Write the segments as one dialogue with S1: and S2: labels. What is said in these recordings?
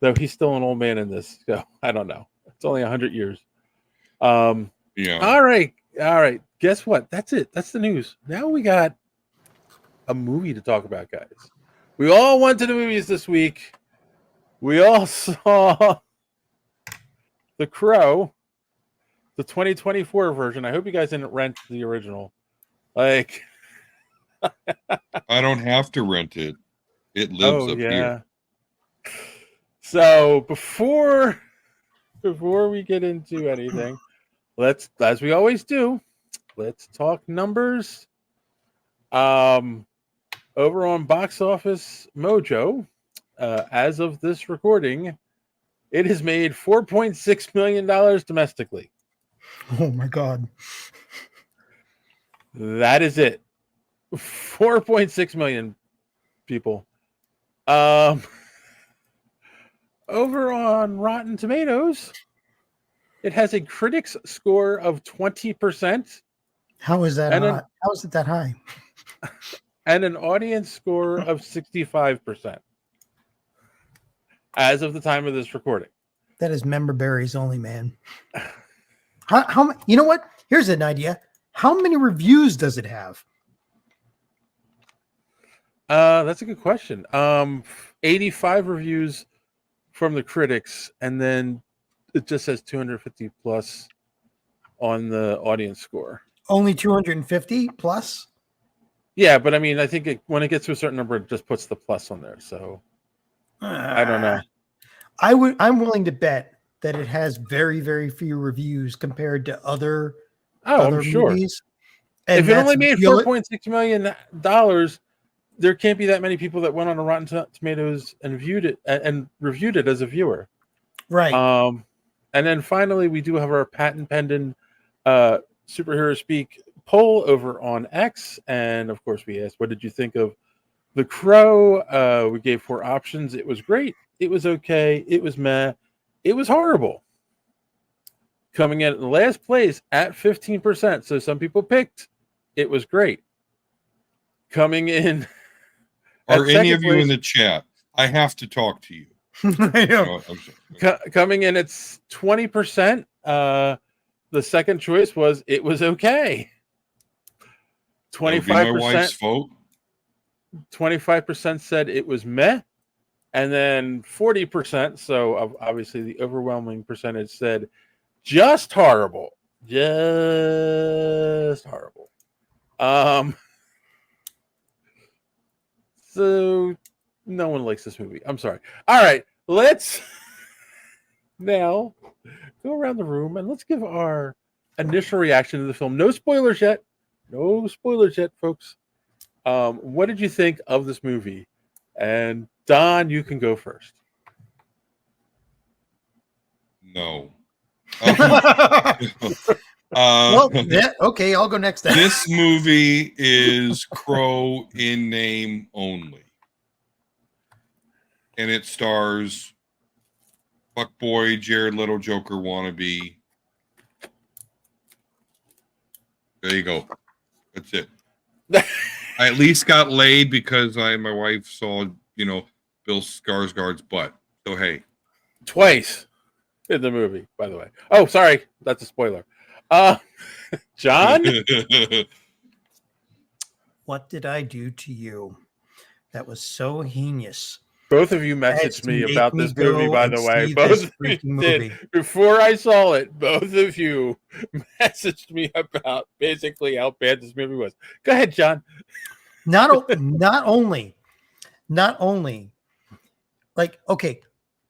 S1: though he's still an old man in this. So I don't know. It's only 100 years.
S2: Yeah.
S1: All right. Guess what? That's it. That's the news. Now we got a movie to talk about, guys. We all went to the movies this week. We all saw The Crow, the 2024 version. I hope you guys didn't rent the original. Like,
S2: I don't have to rent it. It lives up here.
S1: So before we get into anything, let's, as we always do, let's talk numbers. Over on Box Office Mojo, as of this recording, it has made $4.6 million domestically.
S3: Oh my God.
S1: That is it. 4.6 million people. Over on Rotten Tomatoes, it has a critics score of 20%.
S3: How is that high? How is it that high?
S1: And an audience score of 65% as of the time of this recording.
S3: That is member berries only, man. How you know what? Here's an idea. How many reviews does it have?
S1: That's a good question. 85 reviews from the critics, and then it just says 250 plus on the audience score.
S3: Only 250 plus?
S1: Yeah, but I mean, I think when it gets to a certain number, it just puts the plus on there. So I don't know.
S3: I'm willing to bet that it has very, very few reviews compared to other
S1: I'm sure.
S3: movies.
S1: And if it only made $4.6 million, there can't be that many people that went on to Rotten Tomatoes and viewed it and reviewed it as a viewer.
S3: Right.
S1: And then finally, we do have our patent pending superhero speak poll over on X. And of course, we asked, what did you think of The Crow? We gave 4 options. It was great. It was okay. It was meh. It was horrible. Coming in last place at 15%. So some people picked it was great. Coming in.
S2: Are any of you in the chat? I have to talk to you.
S1: Coming in, it's 20%. The second choice was it was okay. 25%.
S2: My wife's vote.
S1: 25% said it was meh, and then 40%. So obviously, the overwhelming percentage said just horrible, just horrible. So no one likes this movie. I'm sorry. All right, let's now go around the room and let's give our initial reaction to the film. No spoilers yet. No spoilers yet, folks. What did you think of this movie? And Don, you can go first.
S2: No.
S3: Well, yeah, okay, I'll go next.
S2: This movie is Crow in name only. And it stars fuckboy Jared Leto Joker wannabe. There you go. That's it. I at least got laid because my wife saw, Bill Skarsgard's butt. So hey.
S1: Twice in the movie, by the way. Oh, sorry. That's a spoiler. John?
S3: What did I do to you that was so heinous?
S1: Both of you messaged me about this movie, by the way. Both of you did. Before I saw it, both of you messaged me about basically how bad this movie was. Go ahead, John.
S3: Not only, like, okay,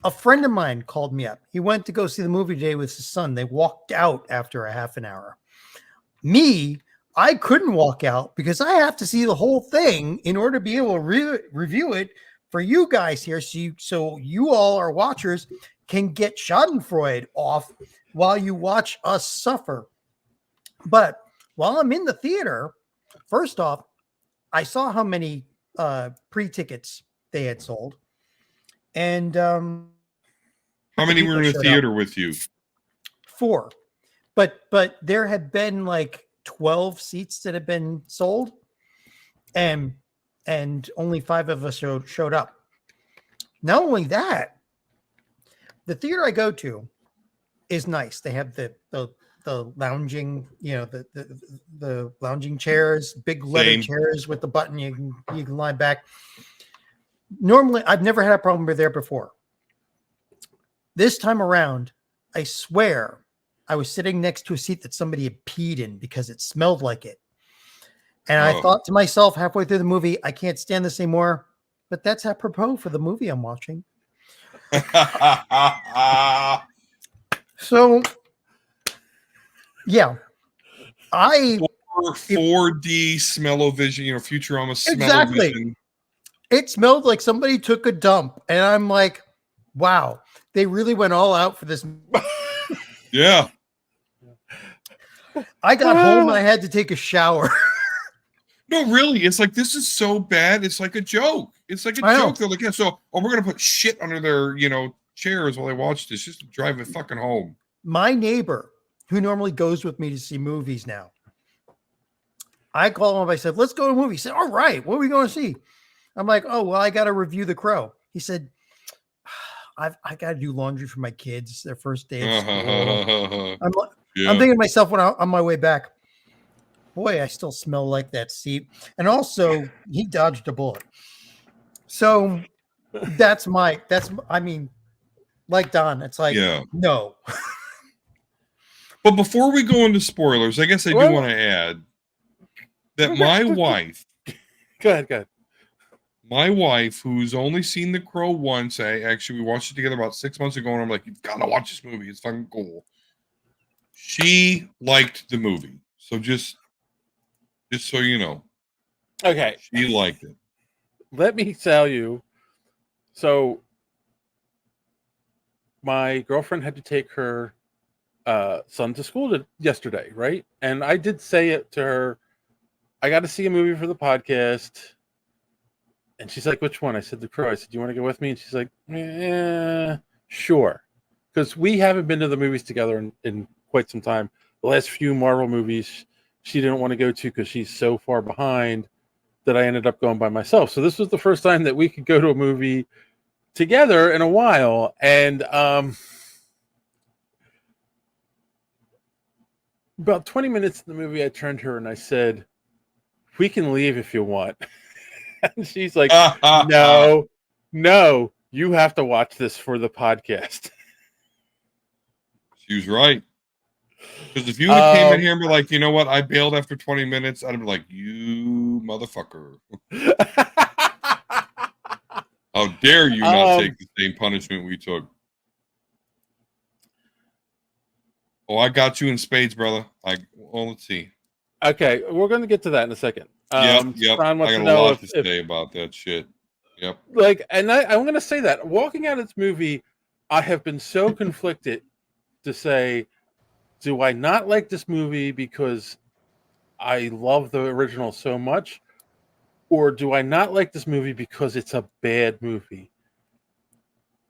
S3: a friend of mine called me up. He went to go see the movie today with his son. They walked out after a half an hour. Me, I couldn't walk out because I have to see the whole thing in order to be able to review it for you guys here. So you all, our watchers, can get Schadenfreude off while you watch us suffer. But while I'm in the theater, first off, I saw how many pre-tickets they had sold. And
S2: how many were in the theater with you?
S3: 4. But there had been like 12 seats that had been sold, and only 5 of us showed up. Not only that, The theater I go to is nice. They have the lounging, the lounging chairs, big leather
S2: Same.
S3: chairs with the button you can lie back. Normally, I've never had a problem with there before. This time around, I swear I was sitting next to a seat that somebody had peed in because it smelled like it. And I thought to myself halfway through the movie, I can't stand this anymore. But that's apropos for the movie I'm watching. So, yeah,
S2: 4D smell-o-vision, Futurama smell-o-vision.
S3: Exactly. It smelled like somebody took a dump, and I'm like, wow, they really went all out for this.
S2: Yeah.
S3: I got home and I had to take a shower.
S2: No, really, it's like, this is so bad. It's like a joke. It's like a joke. They're like, yeah, so we're gonna put shit under their chairs while they watch this just to drive it fucking home.
S3: My neighbor, who normally goes with me to see movies now, I called him up. I said, let's go to a movie. He said, all right, what are we going to see? I'm like, oh, well, I got to review The Crow. He said, I got to do laundry for my kids, their first day of school. I'm thinking to myself when I'm on my way back, boy, I still smell like that seat. And also, he dodged a bullet. So I mean, like Don, it's like, no.
S2: But before we go into spoilers, I guess I do want to add that my wife.
S1: Go ahead.
S2: My wife, who's only seen The Crow once, we watched it together about 6 months ago, and I'm like, you've got to watch this movie. It's fucking cool. She liked the movie. So just so you know.
S1: Okay.
S2: She liked it.
S1: Let me tell you. So my girlfriend had to take her son to school yesterday, right? And I did say it to her, I got to see a movie for the podcast. And she's like, which one? I said, The Crow. I said, do you want to go with me? And she's like, sure. Because we haven't been to the movies together in quite some time. The last few Marvel movies she didn't want to go to because she's so far behind that I ended up going by myself. So this was the first time that we could go to a movie together in a while. And about 20 minutes in the movie, I turned to her and I said, we can leave if you want. And she's like, no, you have to watch this for the podcast.
S2: She was right. Because if you would have came in here and be like, you know what, I bailed after 20 minutes, I'd be like, you motherfucker. How dare you not take the same punishment we took? Oh, I got you in spades, brother. Let's see.
S1: Okay, we're going to get to that in a second.
S2: Yep. I got a lot to say about that shit. Yep.
S1: And I'm going to say that walking out of this movie, I have been so conflicted to say, do I not like this movie because I love the original so much, or do I not like this movie because it's a bad movie?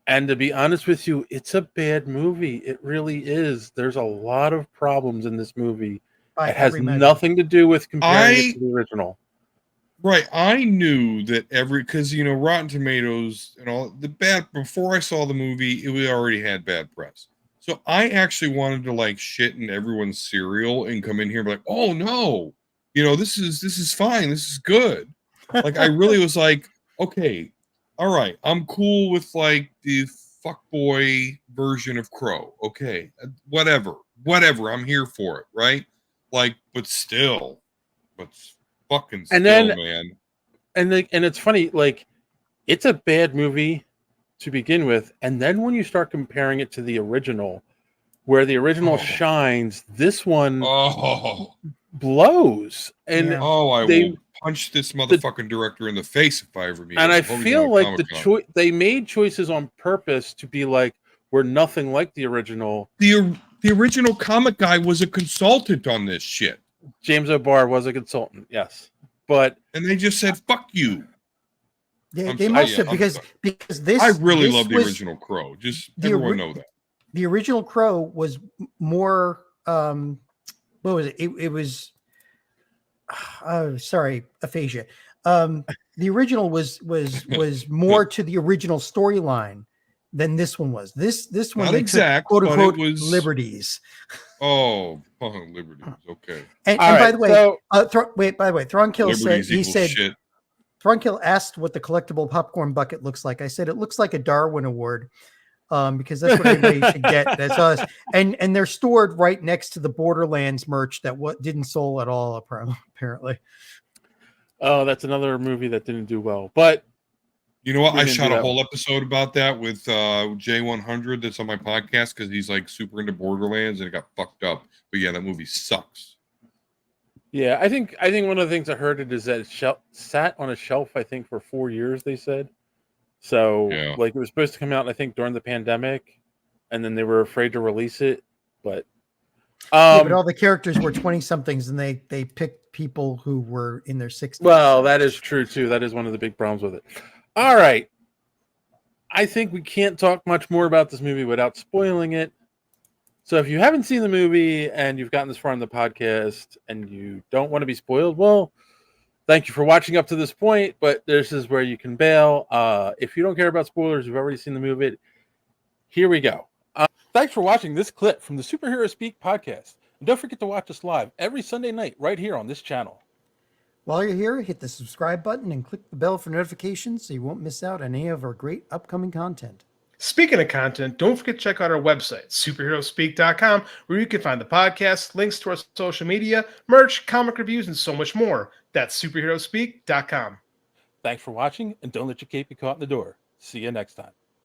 S1: And to be honest with you, it's a bad movie. It really is. There's a lot of problems in this movie. It has nothing to do with comparing it to the original.
S2: Right. I knew that because, Rotten Tomatoes and all before I saw the movie, it already had bad press. So I actually wanted to shit in everyone's cereal and come in here and be like, oh no, this is fine. This is good. I really was like, okay, all right. I'm cool with the fuckboy version of Crow. Okay. Whatever. I'm here for it. Right. But still, fucking still, man.
S1: And it's funny, it's a bad movie to begin with, and then when you start comparing it to the original, where the original shines, this one blows. And
S2: I will punch this motherfucking director in the face if I ever meet him.
S1: And I feel like they made choices on purpose to be like, we're nothing like the original.
S2: The original comic guy was a consultant on this shit.
S1: James O'Barr was a consultant, yes. And
S2: they just said, fuck you.
S3: They must have, because this.
S2: I really love the original Crow. Just everyone know that.
S3: The original Crow was more. What was it? It was. Sorry, aphasia. The original was more to the original storyline than this one was. This one
S2: Not
S3: they
S2: exact,
S3: took, quote
S2: but it
S3: unquote,
S2: was-
S3: liberties.
S2: Oh, liberties. Okay.
S3: And
S1: All
S3: by
S1: right,
S3: the way,
S1: so-
S3: by the way, Thronkill said
S2: Liberties
S3: he
S2: equals
S3: said
S2: shit.
S3: Thronkill asked what the collectible popcorn bucket looks like. I said it looks like a Darwin Award. Because that's what everybody should get. That's us, and they're stored right next to the Borderlands merch that didn't sold at all apparently.
S1: Oh, that's another movie that didn't do well. But
S2: You know what?
S1: We
S2: I
S1: didn't
S2: shot
S1: do
S2: a
S1: that
S2: whole episode about that with J100 that's on my podcast because he's like super into Borderlands and it got fucked up. But yeah, that movie sucks.
S1: yeah, I think one of the things I heard it is that it sat on a shelf. I think for 4 years they said. So
S2: Yeah.
S1: like it was supposed to come out, I think, during the pandemic, and then they were afraid to release it. But
S3: Yeah, but all the characters were 20 somethings, and they picked people who were in their 60s.
S1: well, that is true too. That is one of the big problems with it. All right. I think we can't talk much more about this movie without spoiling it. So if you haven't seen the movie and you've gotten this far in the podcast and you don't want to be spoiled, well, thank you for watching up to this point, but this is where you can bail. If you don't care about spoilers, you've already seen the movie, here we go. Thanks for watching this clip from the Superhero Speak podcast. And don't forget to watch us live every Sunday night right here on this channel.
S3: While you're here, hit the subscribe button and click the bell for notifications so you won't miss out on any of our great upcoming content.
S4: Speaking of content, don't forget to check out our website, superheroespeak.com, where you can find the podcast, links to our social media, merch, comic reviews, and so much more. That's superheroespeak.com.
S1: Thanks for watching, and don't let your cape be caught in the door. See you next time.